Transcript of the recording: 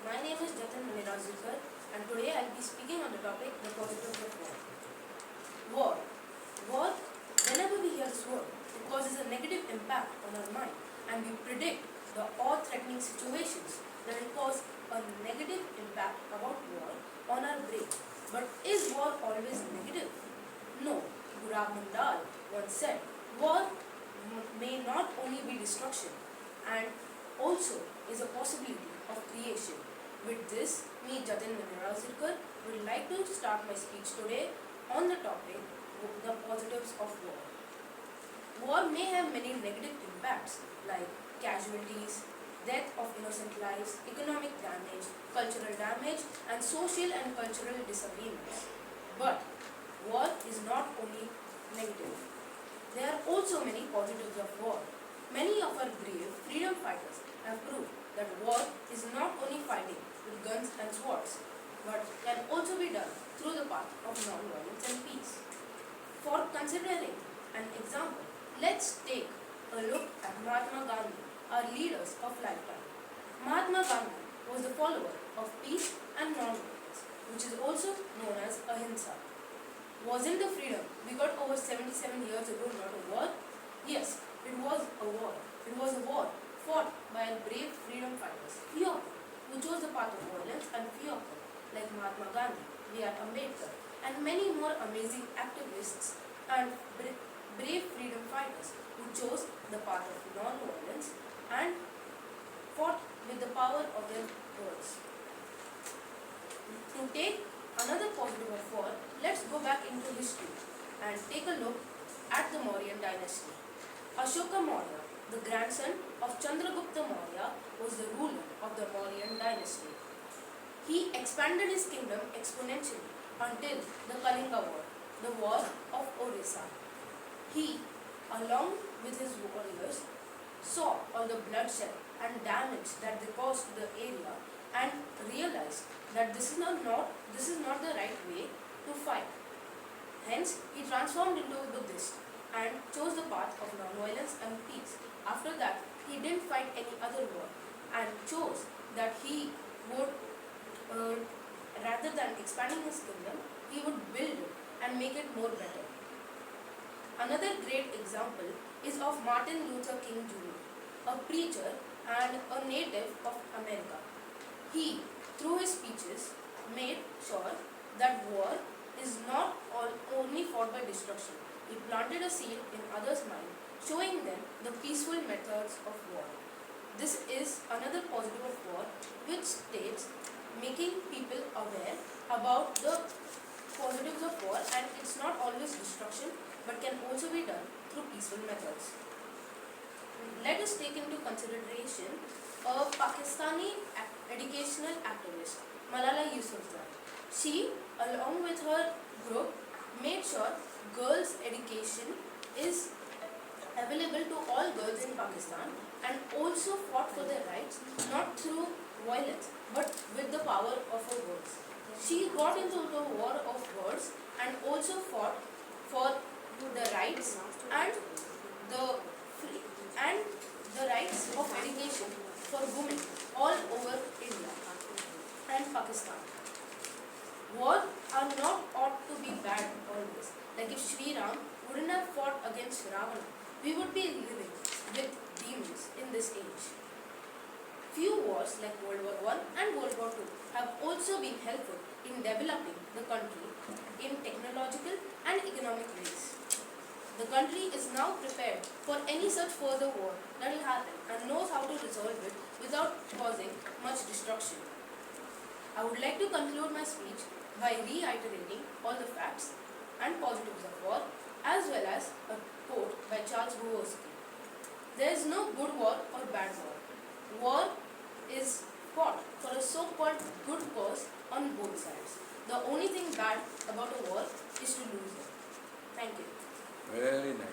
My name is Jatin Manerajurikar and today I'll be speaking on the topic the positives of war. War. War, whenever we hear this word, it causes a negative impact on our mind and we predict the awe-threatening situations that will cause a negative impact about war on our brain. But is war always negative? No. Gurab Mandal once said, war may not only be destruction and also is a possibility of creation. With this, me Jatin Manerajurikar would like to start my speech today on the topic the positives of war. War may have many negative impacts like casualties, death of innocent lives, economic damage, cultural damage and social and cultural disagreements. But war is not only negative. There are also many positives of war. Many of our brave freedom fighters have proved that war is not only fighting with guns and swords, but can also be done through the path of non-violence and peace. For considering an example, let's take a look at Mahatma Gandhi, our leaders of lifetime. Mahatma Gandhi was the follower of peace and non-violence, which is also known as ahimsa. Wasn't the freedom we got over 77 years ago not a war? Yes, it was a war. It was a war fought by our brave freedom fighters, few of them, who chose the path of violence, and few of them, like Mahatma Gandhi, B.R. Ambedkar, and many more amazing activists and brave freedom fighters who chose the path of non-violence and fought with the power of their words. To take another positive of war, let's go back into history and take a look at the Mauryan dynasty. Ashoka Maurya, the grandson of Chandragupta Maurya, was the ruler of the Mauryan dynasty. He expanded his kingdom exponentially until the Kalinga War, the war of Orissa. He, along with his warriors, saw all the bloodshed and damage that they caused to the area and realized that this is not the right way to fight. Hence, he transformed into a Buddhist and chose the path of non-violence and peace. After that, he didn't fight any other war and chose that he would, rather than expanding his kingdom, he would build it and make it more better. Another great example is of Martin Luther King Jr., a preacher and a native of America. He, through his speeches, made sure that war is not only fought by destruction. He planted a seed in others' mind, showing them the peaceful methods of war. This is another positive of war, which states making people aware about the positives of war, and it's not always destruction but can also be done through peaceful methods. Let us take into consideration a Pakistani educational activist, Malala Yousafzai. She, along with her group, made sure girls' education is available to all girls in Pakistan and also fought for their rights, not through violence, but with the power of her words. She got into the war of words and also fought for the rights and the rights of education for women all over India and Pakistan. War are not ought to be bad always. Like if Sri Ram wouldn't have fought against Ravana, we would be living with demons in this age. Few wars like World War I and World War II have also been helpful in developing the country in technological and economic ways. The country is now prepared for any such further war that will happen and knows how to resolve it without causing much destruction. I would like to conclude my speech by reiterating all the facts and positives of war, as well as a quote by Charles Bukowski. There is no good war or bad war. War is fought for a so-called good cause on both sides. The only thing bad about a war is to lose it. Thank you. Very nice.